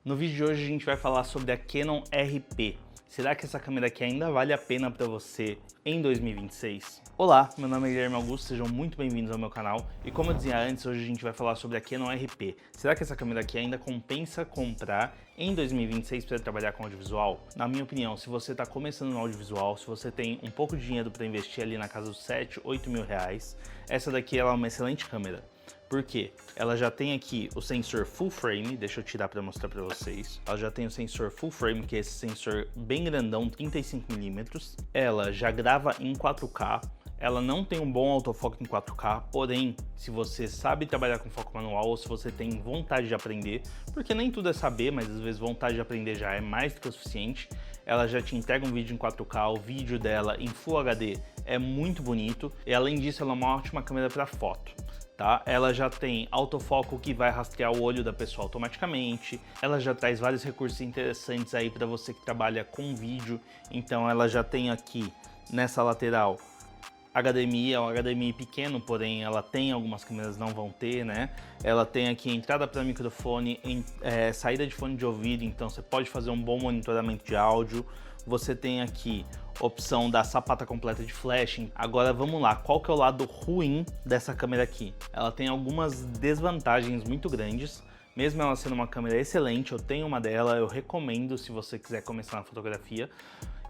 No vídeo de hoje a gente vai falar sobre a Canon RP. Será que essa câmera aqui ainda vale a pena para você em 2026? Olá, meu nome é Guilherme Augusto, sejam muito bem-vindos ao meu canal. E como eu dizia antes, hoje a gente vai falar sobre a Canon RP. Será que essa câmera aqui ainda compensa comprar em 2026 para trabalhar com audiovisual? Na minha opinião, se você está começando no audiovisual, se você tem um pouco de dinheiro para investir ali na casa dos 7, 8 mil reais, essa daqui ela é uma excelente câmera. Por quê? Ela já tem aqui o sensor full frame, deixa eu tirar para mostrar para vocês. Ela já tem o sensor full frame, que é esse sensor bem grandão, 35mm. Ela já grava em 4K. Ela não tem um bom autofoco em 4K, porém, se você sabe trabalhar com foco manual ou se você tem vontade de aprender, porque nem tudo é saber, mas às vezes vontade de aprender já é mais do que o suficiente, ela já te entrega um vídeo em 4K, o vídeo dela em Full HD é muito bonito, e além disso ela é uma ótima câmera para foto. Tá? Ela já tem autofoco que vai rastrear o olho da pessoa automaticamente, ela já traz vários recursos interessantes aí para você que trabalha com vídeo, então ela já tem aqui nessa lateral HDMI, é um HDMI pequeno, porém ela tem, algumas câmeras não vão ter, né? Ela tem aqui entrada para microfone, saída de fone de ouvido, então você pode fazer um bom monitoramento de áudio. Você tem aqui opção da sapata completa de flashing. Agora vamos lá, qual que é o lado ruim dessa câmera aqui? Ela tem algumas desvantagens muito grandes, mesmo ela sendo uma câmera excelente, eu tenho uma dela, eu recomendo se você quiser começar na fotografia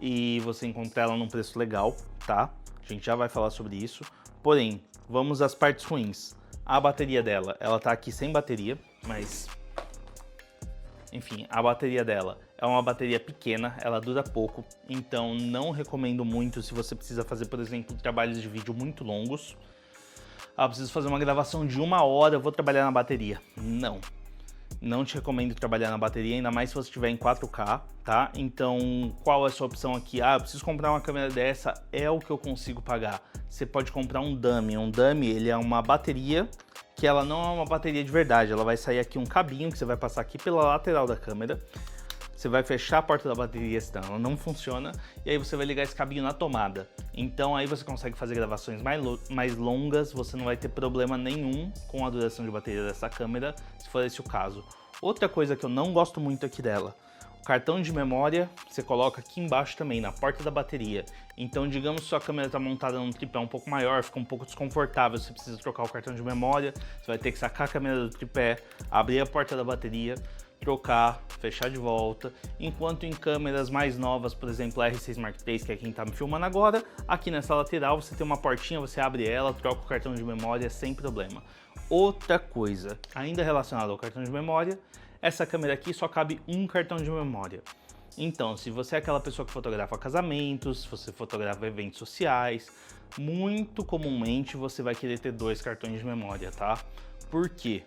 e você encontrar ela num preço legal, tá? A gente já vai falar sobre isso, porém, vamos às partes ruins. A bateria dela, ela tá aqui sem bateria, mas enfim, a bateria dela é uma bateria pequena, ela dura pouco, então não recomendo muito se você precisa fazer, por exemplo, trabalhos de vídeo muito longos. Ah, preciso fazer uma gravação de 1 hora, eu vou trabalhar na bateria. Não te recomendo trabalhar na bateria, ainda mais se você estiver em 4K, tá? Então, qual é a sua opção aqui? Ah, eu preciso comprar uma câmera dessa, é o que eu consigo pagar. Você pode comprar um dummy. Um dummy, ele é uma bateria que ela não é uma bateria de verdade. Ela vai sair aqui um cabinho que você vai passar aqui pela lateral da câmera. Você vai fechar a porta da bateria, senão ela não funciona, e aí você vai ligar esse cabinho na tomada. Então aí você consegue fazer gravações mais longas, você não vai ter problema nenhum com a duração de bateria dessa câmera, se for esse o caso. Outra coisa que eu não gosto muito aqui dela, o cartão de memória você coloca aqui embaixo também, na porta da bateria. Então digamos que sua câmera está montada num tripé um pouco maior, fica um pouco desconfortável, você precisa trocar o cartão de memória, você vai ter que sacar a câmera do tripé, abrir a porta da bateria, trocar, fechar de volta, enquanto em câmeras mais novas, por exemplo a R6 Mark III, que é quem tá me filmando agora, aqui nessa lateral você tem uma portinha, você abre ela, troca o cartão de memória sem problema. Outra coisa, ainda relacionada ao cartão de memória, essa câmera aqui só cabe um cartão de memória. Então, se você é aquela pessoa que fotografa casamentos, se você fotografa eventos sociais, muito comumente você vai querer ter 2 cartões de memória, tá? Por quê?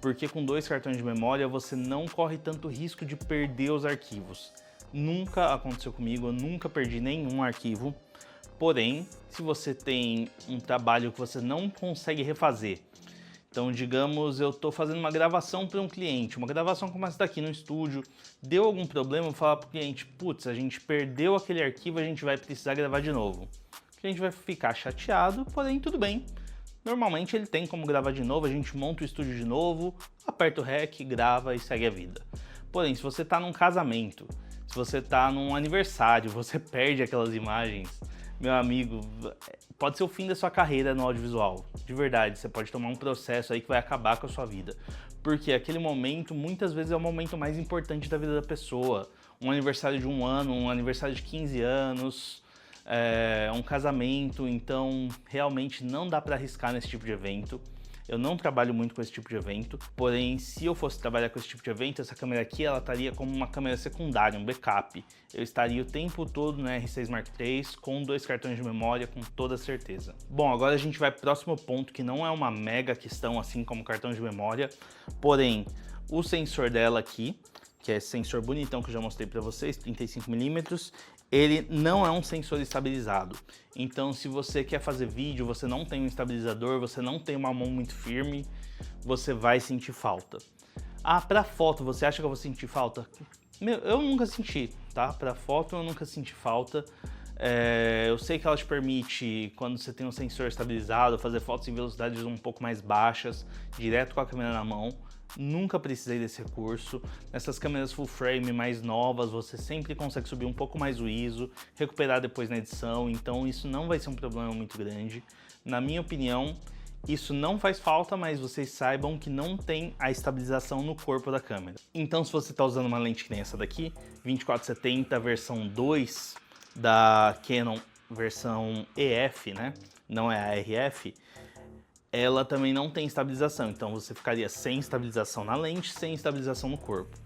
Porque com 2 cartões de memória você não corre tanto risco de perder os arquivos. Nunca aconteceu comigo, eu nunca perdi nenhum arquivo. Porém, se você tem um trabalho que você não consegue refazer, então digamos eu estou fazendo uma gravação para um cliente, uma gravação como essa daqui no estúdio, deu algum problema, eu falo para o cliente, putz, a gente perdeu aquele arquivo, a gente vai precisar gravar de novo. A gente vai ficar chateado, porém tudo bem. Normalmente ele tem como gravar de novo, a gente monta o estúdio de novo, aperta o REC, grava e segue a vida. Porém, se você está num casamento, se você está num aniversário, você perde aquelas imagens, meu amigo, pode ser o fim da sua carreira no audiovisual. De verdade, você pode tomar um processo aí que vai acabar com a sua vida. Porque aquele momento, muitas vezes, é o momento mais importante da vida da pessoa. Um aniversário de 1 ano, um aniversário de 15 anos... um casamento, então realmente não dá para arriscar nesse tipo de evento. Eu não trabalho muito com esse tipo de evento, porém se eu fosse trabalhar com esse tipo de evento, essa câmera aqui ela estaria como uma câmera secundária, um backup. Eu estaria o tempo todo na R6 Mark III com 2 cartões de memória com toda certeza. Bom, agora a gente vai para o próximo ponto, que não é uma mega questão assim como cartão de memória, porém o sensor dela aqui, que é esse sensor bonitão que eu já mostrei para vocês, 35mm, ele não é um sensor estabilizado. Então, se você quer fazer vídeo, você não tem um estabilizador, você não tem uma mão muito firme, você vai sentir falta. Ah, para foto, você acha que eu vou sentir falta? Meu, eu nunca senti, tá? Para foto eu nunca senti falta. Eu sei que ela te permite, quando você tem um sensor estabilizado, fazer fotos em velocidades um pouco mais baixas, direto com a câmera na mão. Nunca precisei desse recurso. Nessas câmeras full frame mais novas, você sempre consegue subir um pouco mais o ISO, recuperar depois na edição, então isso não vai ser um problema muito grande. Na minha opinião, isso não faz falta, mas vocês saibam que não tem a estabilização no corpo da câmera. Então, se você está usando uma lente que nem essa daqui, 24-70 versão 2 da Canon versão EF, né? Não é a RF, ela também não tem estabilização, então você ficaria sem estabilização na lente, sem estabilização no corpo.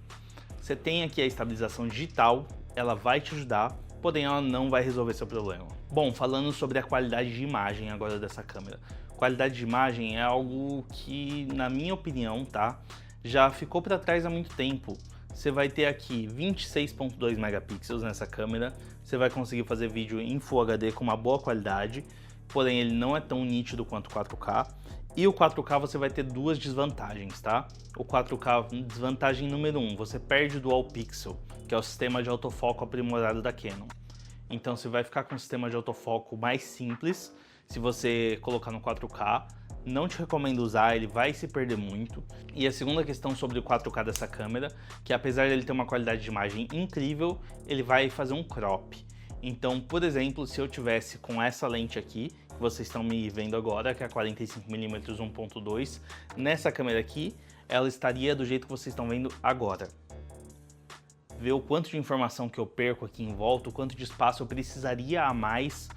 Você tem aqui a estabilização digital, ela vai te ajudar, porém ela não vai resolver seu problema. Bom, falando sobre a qualidade de imagem agora dessa câmera. Qualidade de imagem é algo que, na minha opinião, tá, já ficou para trás há muito tempo. Você vai ter aqui 26.2 megapixels nessa câmera, você vai conseguir fazer vídeo em Full HD com uma boa qualidade, porém ele não é tão nítido quanto o 4K. E o 4K você vai ter duas desvantagens, tá? O 4K, desvantagem número 1, você perde o Dual Pixel, que é o sistema de autofoco aprimorado da Canon. Então você vai ficar com um sistema de autofoco mais simples, se você colocar no 4K. Não te recomendo usar, ele vai se perder muito. E a segunda questão sobre o 4K dessa câmera, que apesar dele ter uma qualidade de imagem incrível, ele vai fazer um crop. Então, por exemplo, se eu tivesse com essa lente aqui, que vocês estão me vendo agora, que é a 45mm 1.2, nessa câmera aqui, ela estaria do jeito que vocês estão vendo agora. Vê o quanto de informação que eu perco aqui em volta, o quanto de espaço eu precisaria a mais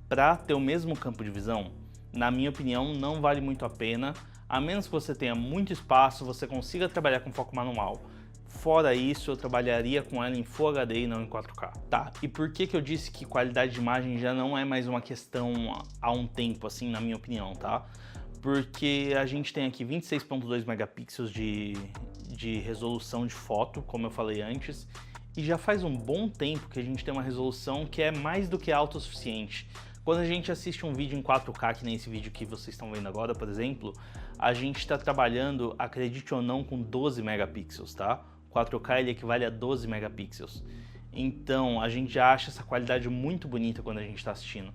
para ter o mesmo campo de visão. Na minha opinião, não vale muito a pena, a menos que você tenha muito espaço, você consiga trabalhar com foco manual. Fora isso, eu trabalharia com ela em Full HD e não em 4K. Tá, e por que eu disse que qualidade de imagem já não é mais uma questão há um tempo, assim, na minha opinião, tá? Porque a gente tem aqui 26.2 megapixels de resolução de foto, como eu falei antes, e já faz um bom tempo que a gente tem uma resolução que é mais do que alta o suficiente. Quando a gente assiste um vídeo em 4K, que nem esse vídeo que vocês estão vendo agora, por exemplo, a gente está trabalhando, acredite ou não, com 12 megapixels, tá? 4K ele equivale a 12 megapixels. Então, a gente já acha essa qualidade muito bonita quando a gente está assistindo.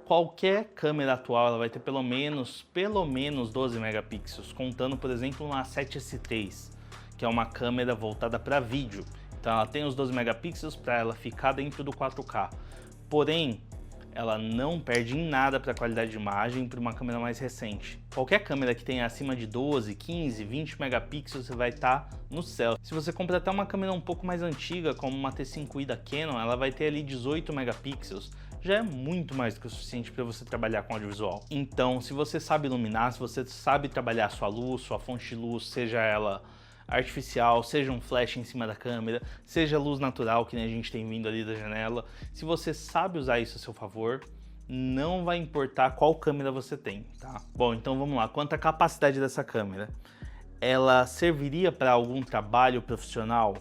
Qualquer câmera atual ela vai ter pelo menos 12 megapixels, contando, por exemplo, uma A7S3, que é uma câmera voltada para vídeo. Então, ela tem os 12 megapixels para ela ficar dentro do 4K. Porém, ela não perde em nada para a qualidade de imagem para uma câmera mais recente. Qualquer câmera que tenha acima de 12, 15, 20 megapixels, você vai estar no céu. Se você comprar até uma câmera um pouco mais antiga, como uma T5i da Canon, ela vai ter ali 18 megapixels. Já é muito mais do que o suficiente para você trabalhar com audiovisual. Então, se você sabe iluminar, se você sabe trabalhar sua luz, sua fonte de luz, seja ela artificial, seja um flash em cima da câmera, seja luz natural, que nem a gente tem vindo ali da janela. Se você sabe usar isso a seu favor, não vai importar qual câmera você tem, tá? Bom, então vamos lá. Quanto à capacidade dessa câmera, ela serviria para algum trabalho profissional?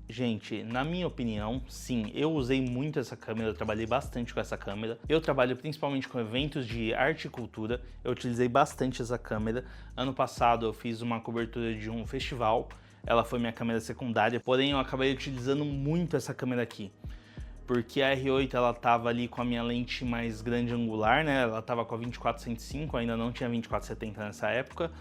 Gente, na minha opinião, sim, eu usei muito essa câmera, eu trabalhei bastante com essa câmera. Eu trabalho principalmente com eventos de arte e cultura, eu utilizei bastante essa câmera. Ano passado eu fiz uma cobertura de um festival, ela foi minha câmera secundária, porém eu acabei utilizando muito essa câmera aqui. Porque a R8 ela tava ali com a minha lente mais grande angular, né? Ela tava com a 24-105, ainda não tinha 24-70 nessa época.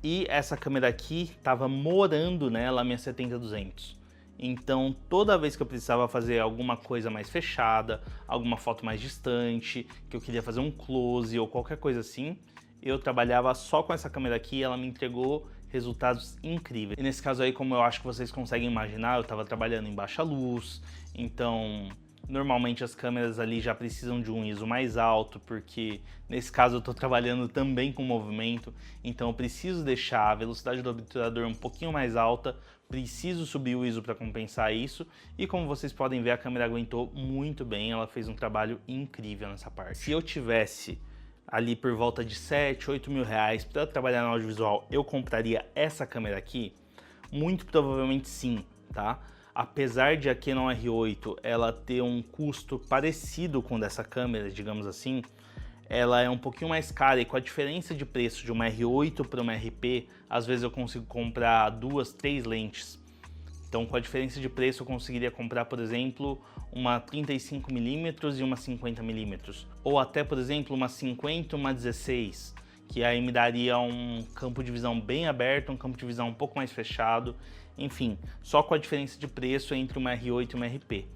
E essa câmera aqui tava morando nela a minha 70-200. Então, toda vez que eu precisava fazer alguma coisa mais fechada, alguma foto mais distante, que eu queria fazer um close ou qualquer coisa assim, eu trabalhava só com essa câmera aqui e ela me entregou resultados incríveis. E nesse caso aí, como eu acho que vocês conseguem imaginar, eu estava trabalhando em baixa luz, então normalmente as câmeras ali já precisam de um ISO mais alto, porque nesse caso eu estou trabalhando também com movimento, então eu preciso deixar a velocidade do obturador um pouquinho mais alta, preciso subir o ISO para compensar isso, e como vocês podem ver, a câmera aguentou muito bem, ela fez um trabalho incrível nessa parte. Se eu tivesse ali por volta de 7, 8 mil reais para trabalhar no audiovisual, eu compraria essa câmera aqui? Muito provavelmente sim, tá? Apesar de a Canon R8 ela ter um custo parecido com o dessa câmera, digamos assim, ela é um pouquinho mais cara, e com a diferença de preço de uma R8 para uma RP, às vezes eu consigo comprar 2, 3 lentes. Então, com a diferença de preço, eu conseguiria comprar, por exemplo, uma 35mm e uma 50mm. Ou até, por exemplo, uma 50 e uma 16. que aí me daria um campo de visão bem aberto, um campo de visão um pouco mais fechado, enfim, só com a diferença de preço entre uma R8 e uma RP.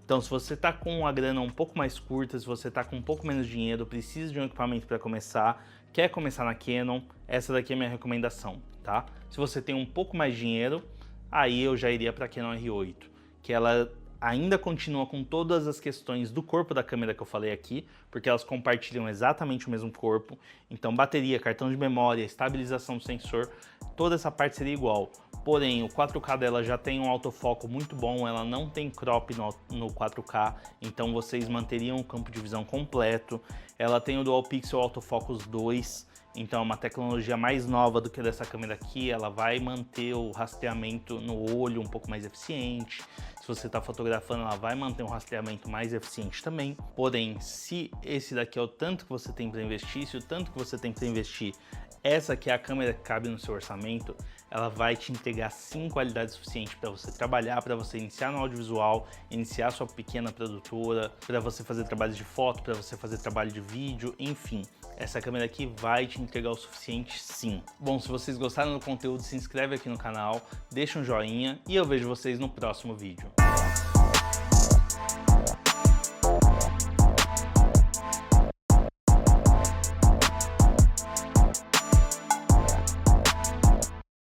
Então, se você está com a grana um pouco mais curta, se você está com um pouco menos dinheiro, precisa de um equipamento para começar, quer começar na Canon, essa daqui é a minha recomendação, tá? Se você tem um pouco mais de dinheiro, aí eu já iria para a Canon R8, que ela ainda continua com todas as questões do corpo da câmera que eu falei aqui, porque elas compartilham exatamente o mesmo corpo. Então, bateria, cartão de memória, estabilização do sensor, toda essa parte seria igual. Porém, o 4K dela já tem um autofoco muito bom, ela não tem crop no 4K, então vocês manteriam o campo de visão completo. Ela tem o Dual Pixel Autofocus 2, então é uma tecnologia mais nova do que dessa câmera aqui, ela vai manter o rastreamento no olho um pouco mais eficiente. Se você está fotografando, ela vai manter um rastreamento mais eficiente também. Porém, se esse daqui é o tanto que você tem para investir, se o tanto que você tem para investir, essa aqui é a câmera que cabe no seu orçamento, ela vai te entregar sim qualidade suficiente para você trabalhar, para você iniciar no audiovisual, iniciar sua pequena produtora, para você fazer trabalhos de foto, para você fazer trabalho de vídeo, enfim. Essa câmera aqui vai te entregar o suficiente sim. Bom, se vocês gostaram do conteúdo, se inscreve aqui no canal, deixa um joinha e eu vejo vocês no próximo vídeo.